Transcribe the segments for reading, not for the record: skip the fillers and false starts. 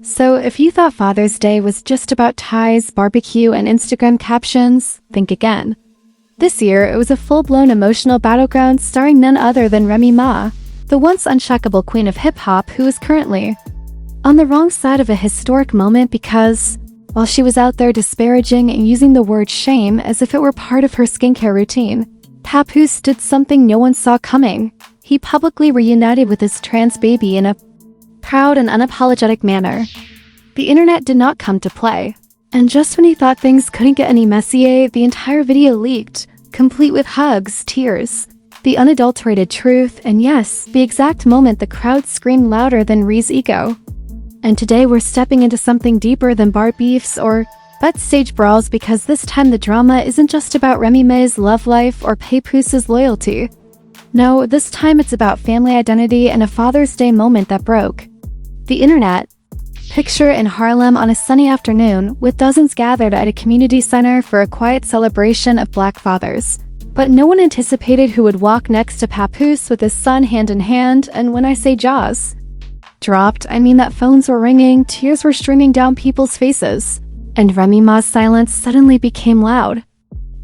So if you thought Father's Day was just about ties, barbecue, and Instagram captions, think again. This year, it was a full-blown emotional battleground starring none other than Remy Ma, the once unshockable queen of hip-hop who is currently on the wrong side of a historic moment because, while she was out there disparaging and using the word shame as if it were part of her skincare routine, Papoose did something no one saw coming. He publicly reunited with his trans baby in a proud and unapologetic manner. The internet did not come to play. And just when he thought things couldn't get any messier, the entire video leaked, complete with hugs, tears, the unadulterated truth, and yes, the exact moment the crowd screamed louder than Rhee's ego. And today we're stepping into something deeper than bar beefs or backstage brawls because this time the drama isn't just about Remy Ma's love life or Papoose's loyalty. No, this time it's about family identity and a Father's Day moment that broke the internet. Picture in Harlem on a sunny afternoon, with dozens gathered at a community center for a quiet celebration of Black fathers. But no one anticipated who would walk next to Papoose with his son hand in hand, and when I say jaws dropped, I mean that phones were ringing, tears were streaming down people's faces, and Remy Ma's silence suddenly became loud.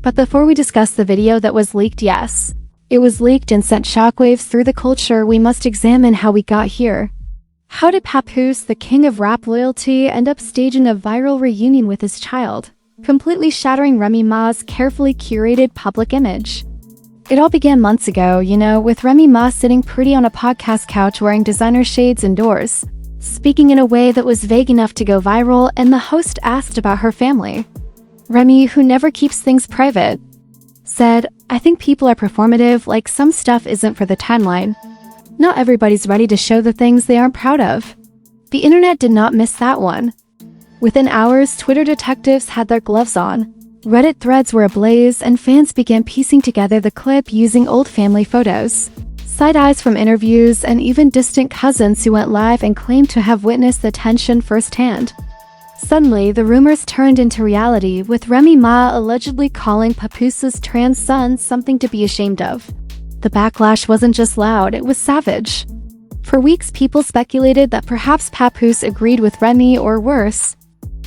But before we discuss the video that was leaked, yes, it was leaked and sent shockwaves through the culture, we must examine how we got here. How did Papoose, the king of rap loyalty, end up staging a viral reunion with his child, completely shattering Remy Ma's carefully curated public image? It all began months ago, with Remy Ma sitting pretty on a podcast couch wearing designer shades indoors, speaking in a way that was vague enough to go viral, and the host asked about her family. Remy, who never keeps things private, said, "I think people are performative, like some stuff isn't for the timeline. Not everybody's ready to show the things they aren't proud of." The internet did not miss that one. Within hours, Twitter detectives had their gloves on. Reddit threads were ablaze, and fans began piecing together the clip using old family photos, side eyes from interviews, and even distant cousins who went live and claimed to have witnessed the tension firsthand. Suddenly, the rumors turned into reality, with Remy Ma allegedly calling Papoose's trans son something to be ashamed of. The backlash wasn't just loud, it was savage. For weeks, people speculated that perhaps Papoose agreed with Remy, or worse,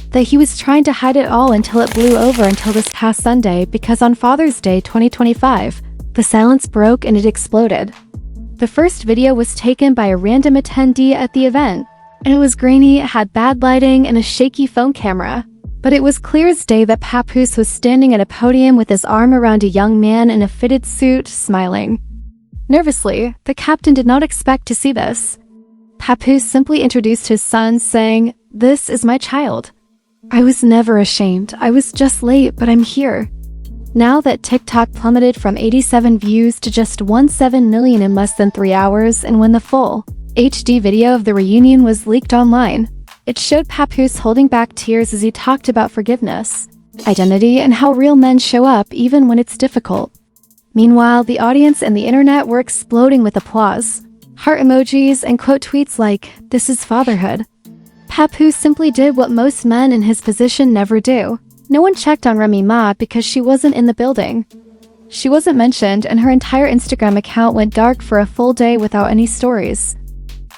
that he was trying to hide it all until it blew over until this past Sunday, because on Father's Day 2025, the silence broke and it exploded. The first video was taken by a random attendee at the event, and it was grainy, it had bad lighting, and a shaky phone camera. But it was clear as day that Papoose was standing at a podium with his arm around a young man in a fitted suit, smiling nervously. The captain did not expect to see this. Papoose simply introduced his son, saying, "This is my child. I was never ashamed. I was just late, but I'm here." Now that TikTok plummeted from 87 views to just 1.7 million in less than 3 hours, and when the full HD video of the reunion was leaked online, it showed Papoose holding back tears as he talked about forgiveness, identity, and how real men show up even when it's difficult. Meanwhile, the audience and the internet were exploding with applause, heart emojis, and quote tweets like, "This is fatherhood." Papoose simply did what most men in his position never do. No one checked on Remy Ma because she wasn't in the building. She wasn't mentioned, and her entire Instagram account went dark for a full day without any stories.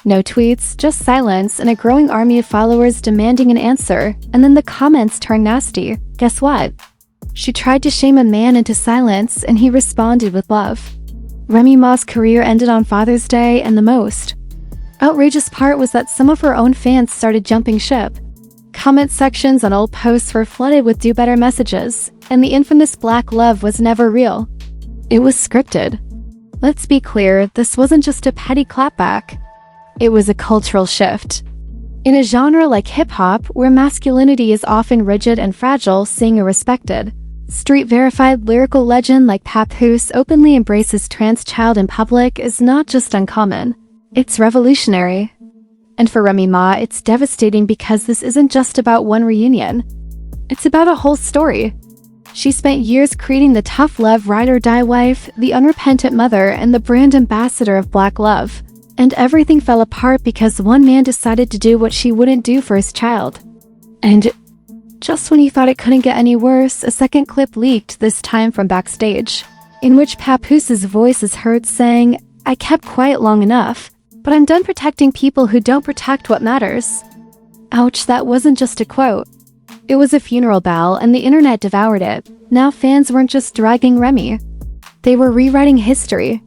No tweets, just silence, and a growing army of followers demanding an answer, and then the comments turned nasty. Guess what? She tried to shame a man into silence, and he responded with love. Remy Ma's career ended on Father's Day, and the most outrageous part was that some of her own fans started jumping ship. Comment sections on old posts were flooded with do better messages, and the infamous black love was never real. It was scripted. Let's be clear, this wasn't just a petty clapback. It was a cultural shift. In a genre like hip-hop, where masculinity is often rigid and fragile, seeing a respected, street-verified lyrical legend like Papoose openly embrace his trans child in public is not just uncommon. It's revolutionary. And for Remy Ma, it's devastating because this isn't just about one reunion. It's about a whole story. She spent years creating the tough love ride-or-die wife, the unrepentant mother, and the brand ambassador of Black love. And everything fell apart because one man decided to do what she wouldn't do for his child. And just when you thought it couldn't get any worse, a second clip leaked, this time from backstage, in which Papoose's voice is heard saying, "I kept quiet long enough, but I'm done protecting people who don't protect what matters." Ouch, that wasn't just a quote. It was a funeral bell and the internet devoured it. Now fans weren't just dragging Remy. They were rewriting history.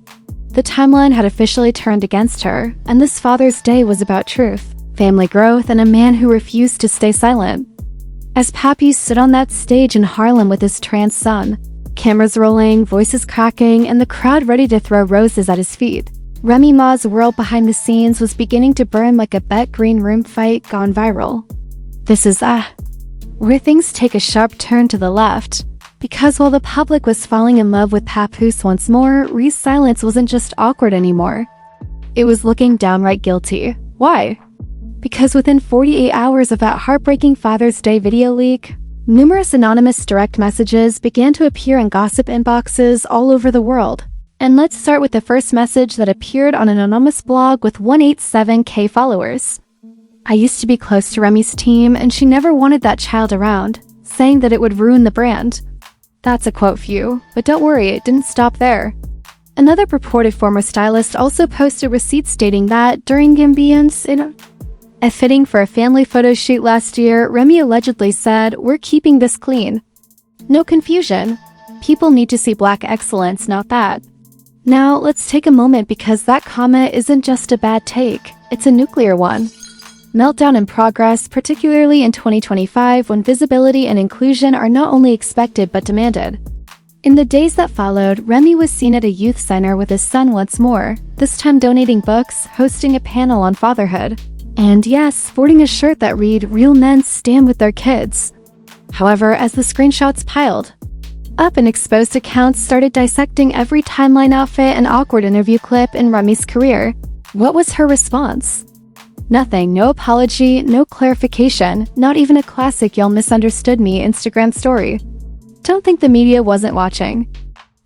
The timeline had officially turned against her, and this Father's Day was about truth, family growth, and a man who refused to stay silent. As Papoose stood on that stage in Harlem with his trans son, cameras rolling, voices cracking, and the crowd ready to throw roses at his feet, Remy Ma's world behind the scenes was beginning to burn like a Bet green room fight gone viral. This is where things take a sharp turn to the left, because while the public was falling in love with Papoose once more, Ree's silence wasn't just awkward anymore. It was looking downright guilty. Why? Because within 48 hours of that heartbreaking Father's Day video leak, numerous anonymous direct messages began to appear in gossip inboxes all over the world. And let's start with the first message that appeared on an anonymous blog with 187K followers. I used to be close to Remy's team and she never wanted that child around, saying that it would ruin the brand. That's a quote for you, but don't worry, it didn't stop there. Another purported former stylist also posted receipts stating that during Gambian's a fitting for a family photo shoot last year, Remy allegedly said, "We're keeping this clean." No confusion. People need to see black excellence, not that. Now, let's take a moment because that comment isn't just a bad take, it's a nuclear one. Meltdown in progress, particularly in 2025 when visibility and inclusion are not only expected but demanded. In the days that followed, Remy was seen at a youth center with his son once more, this time donating books, hosting a panel on fatherhood, and yes, sporting a shirt that read, "Real men stand with their kids." However, as the screenshots piled up and exposed accounts started dissecting every timeline outfit and awkward interview clip in Remy's career, what was her response? Nothing, no apology, no clarification, not even a classic "y'all misunderstood me" Instagram story. Don't think the media wasn't watching.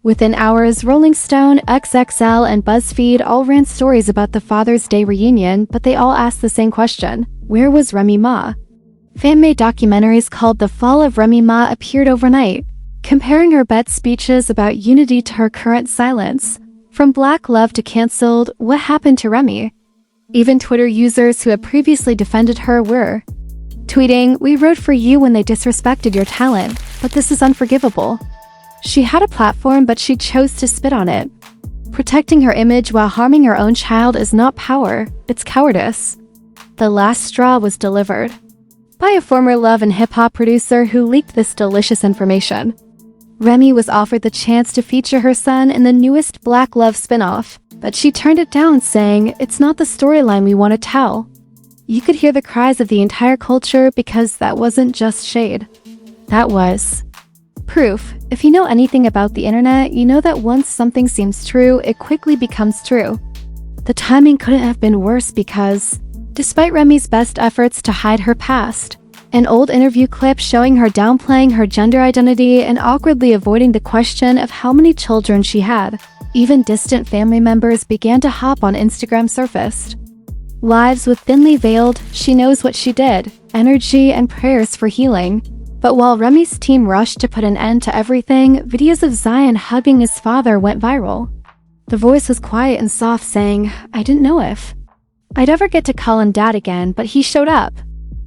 Within hours, Rolling Stone, XXL, and BuzzFeed all ran stories about the Father's Day reunion, but they all asked the same question: where was Remy Ma? Fan-made documentaries called The Fall of Remy Ma appeared overnight, comparing her Bet speeches about unity to her current silence. From Black Love to canceled, what happened to Remy? Even Twitter users who had previously defended her were tweeting, "We wrote for you when they disrespected your talent, but this is unforgivable." She had a platform, but she chose to spit on it. Protecting her image while harming her own child is not power, it's cowardice. The last straw was delivered by a former Love and Hip Hop producer who leaked this delicious information. Remy was offered the chance to feature her son in the newest Black Love spinoff, but she turned it down, saying, "It's not the storyline we want to tell." You could hear the cries of the entire culture because that wasn't just shade. That was proof. If you know anything about the internet, you know that once something seems true, it quickly becomes true. The timing couldn't have been worse because, despite Remy's best efforts to hide her past, an old interview clip showing her downplaying her gender identity and awkwardly avoiding the question of how many children she had, even distant family members began to hop on Instagram surfaced. Lives with thinly veiled, "She knows what she did," energy and prayers for healing. But while Remy's team rushed to put an end to everything, videos of Zion hugging his father went viral. The voice was quiet and soft, saying, "I didn't know if I'd ever get to call him dad again, but he showed up.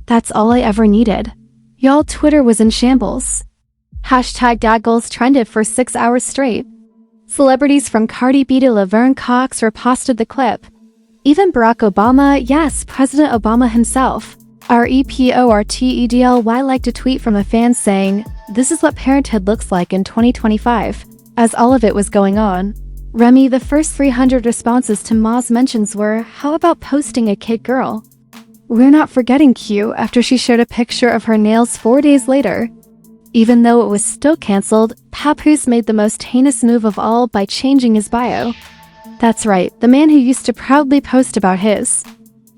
That's all I ever needed." Y'all, Twitter was in shambles. #dadgoals trended for 6 hours straight. Celebrities from Cardi B to Laverne Cox reposted the clip. Even Barack Obama, yes, President Obama himself, REPORTEDLY, liked a tweet from a fan saying, "This is what parenthood looks like in 2025, as all of it was going on. Remy, the first 300 responses to Ma's mentions were, "How about posting a kid girl?" We're not forgetting Q after she shared a picture of her nails 4 days later. Even though it was still cancelled, Papoose made the most heinous move of all by changing his bio. That's right, the man who used to proudly post about his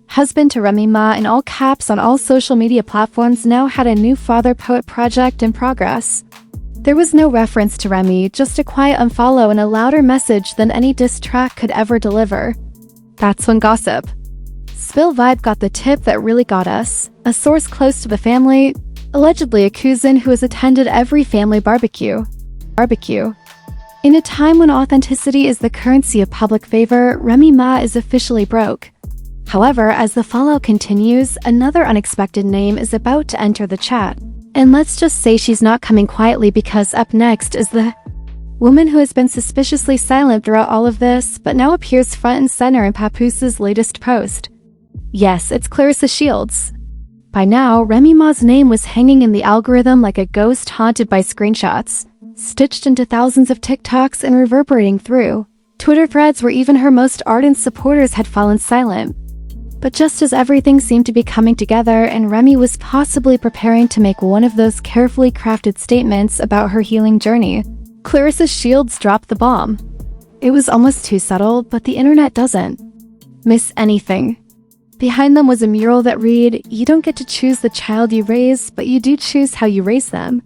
husband to Remy Ma in all caps on all social media platforms now had a new father-poet project in progress. There was no reference to Remy, just a quiet unfollow and a louder message than any diss track could ever deliver. That's when gossip Spill Vibe got the tip that really got us. A source close to the family, allegedly a cousin who has attended every family barbecue. In a time when authenticity is the currency of public favor, Remy Ma is officially broke. However, as the fallout continues, another unexpected name is about to enter the chat. And let's just say she's not coming quietly, because up next is the woman who has been suspiciously silent throughout all of this, but now appears front and center in Papoose's latest post. Yes, it's Clarissa Shields. By now, Remy Ma's name was hanging in the algorithm like a ghost haunted by screenshots, stitched into thousands of TikToks and reverberating through Twitter threads where even her most ardent supporters had fallen silent. But just as everything seemed to be coming together and Remy was possibly preparing to make one of those carefully crafted statements about her healing journey, Clarissa Shields dropped the bomb. It was almost too subtle, but the internet doesn't miss anything. Behind them was a mural that read, "You don't get to choose the child you raise, but you do choose how you raise them."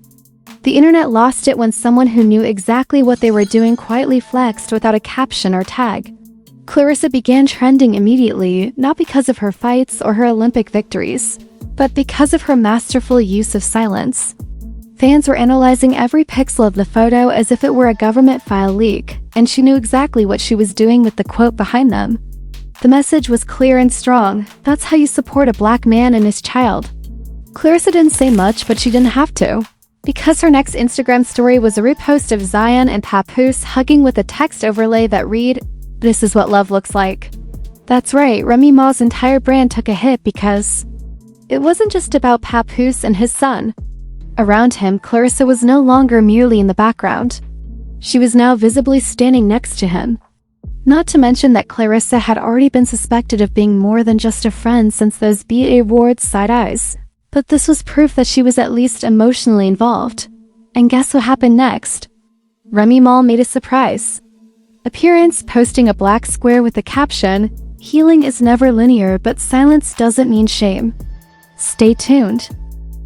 The internet lost it when someone who knew exactly what they were doing quietly flexed without a caption or tag. Clarissa began trending immediately, not because of her fights or her Olympic victories, but because of her masterful use of silence. Fans were analyzing every pixel of the photo as if it were a government file leak, and she knew exactly what she was doing with the quote behind them. The message was clear and strong: that's how you support a black man and his child. Clarissa didn't say much, but she didn't have to, because her next Instagram story was a repost of Zion and Papoose hugging with a text overlay that read, "This is what love looks like." That's right, Remy Ma's entire brand took a hit because it wasn't just about Papoose and his son. Around him, Clarissa was no longer merely in the background. She was now visibly standing next to him. Not to mention that Clarissa had already been suspected of being more than just a friend since those BA Awards side eyes. But this was proof that she was at least emotionally involved. And guess what happened next? Remy Ma made a surprise appearance, posting a black square with the caption, "Healing is never linear, but silence doesn't mean shame." Stay tuned.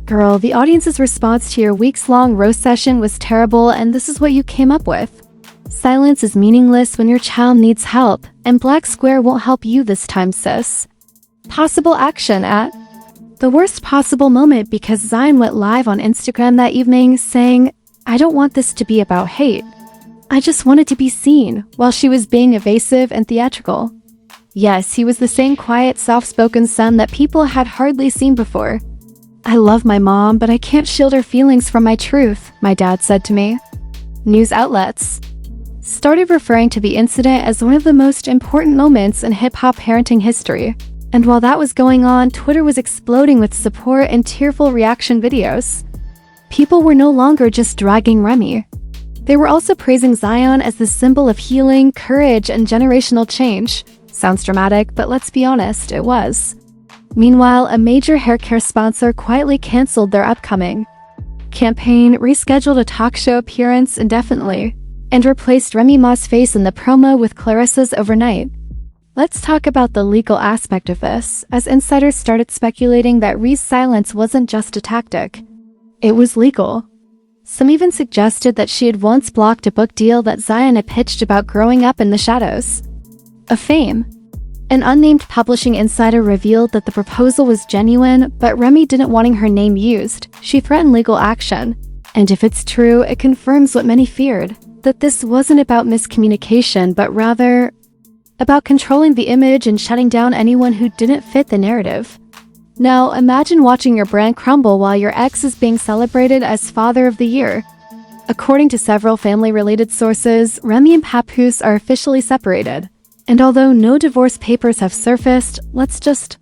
Girl, the audience's response to your weeks-long roast session was terrible, and this is what you came up with. Silence is meaningless when your child needs help, and black square won't help you this time, sis. Possible action at the worst possible moment, because Zion went live on Instagram that evening saying, "I don't want this to be about hate. I just wanted to be seen," while she was being evasive and theatrical. Yes, he was the same quiet, soft-spoken son that people had hardly seen before. "I love my mom, but I can't shield her feelings from my truth," my dad said to me. News outlets started referring to the incident as one of the most important moments in hip-hop parenting history. And while that was going on, Twitter was exploding with support and tearful reaction videos. People were no longer just dragging Remy. They were also praising Zion as the symbol of healing, courage, and generational change. Sounds dramatic, but let's be honest, it was. Meanwhile, a major haircare sponsor quietly canceled their upcoming campaign, rescheduled a talk show appearance indefinitely, and replaced Remy Ma's face in the promo with Clarissa's overnight. Let's talk about the legal aspect of this, as insiders started speculating that Ree's silence wasn't just a tactic. It was legal. Some even suggested that she had once blocked a book deal that Zion had pitched about growing up in the shadows of fame. An unnamed publishing insider revealed that the proposal was genuine, but Remy didn't want her name used. She threatened legal action. And if it's true, it confirms what many feared, that this wasn't about miscommunication, but rather about controlling the image and shutting down anyone who didn't fit the narrative. Now, imagine watching your brand crumble while your ex is being celebrated as Father of the Year. According to several family-related sources, Remy and Papoose are officially separated. And although no divorce papers have surfaced, let's just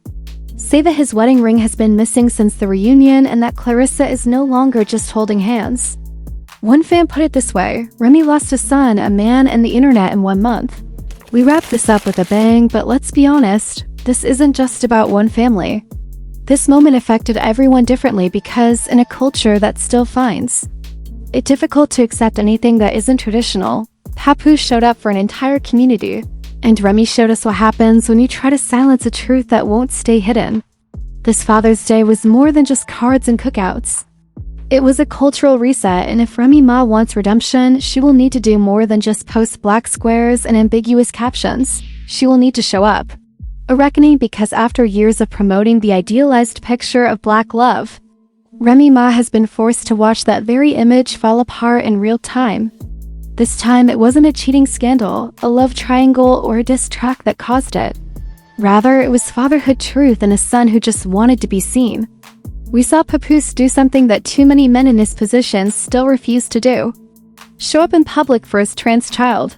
say that his wedding ring has been missing since the reunion and that Clarissa is no longer just holding hands. One fan put it this way: Remy lost a son, a man, and the internet in 1 month. We wrapped this up with a bang, but let's be honest, this isn't just about one family. This moment affected everyone differently because, in a culture that still finds it difficult to accept anything that isn't traditional, Papoose showed up for an entire community. And Remy showed us what happens when you try to silence a truth that won't stay hidden. This Father's Day was more than just cards and cookouts. It was a cultural reset, and if Remy Ma wants redemption, she will need to do more than just post black squares and ambiguous captions. She will need to show up. A reckoning, because after years of promoting the idealized picture of black love, Remy Ma has been forced to watch that very image fall apart in real time. This time, it wasn't a cheating scandal, a love triangle, or a diss track that caused it. Rather, it was fatherhood truth and a son who just wanted to be seen. We saw Papoose do something that too many men in his position still refuse to do: show up in public for his trans child.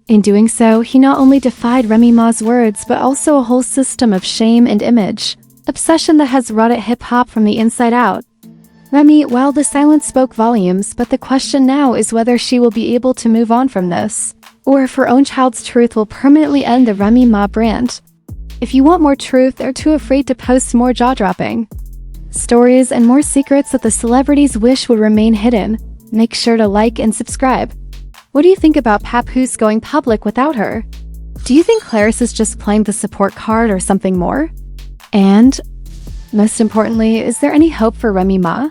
In doing so, he not only defied Remy Ma's words, but also a whole system of shame and image obsession that has rotted hip-hop from the inside out. Remy, while the silence spoke volumes, but the question now is whether she will be able to move on from this, or if her own child's truth will permanently end the Remy Ma brand. If you want more truth or too afraid to post more jaw-dropping stories and more secrets that the celebrities wish would remain hidden, make sure to like and subscribe. What do you think about Papoose going public without her? Do you think Claris is just playing the support card or something more? And, most importantly, is there any hope for Remy Ma?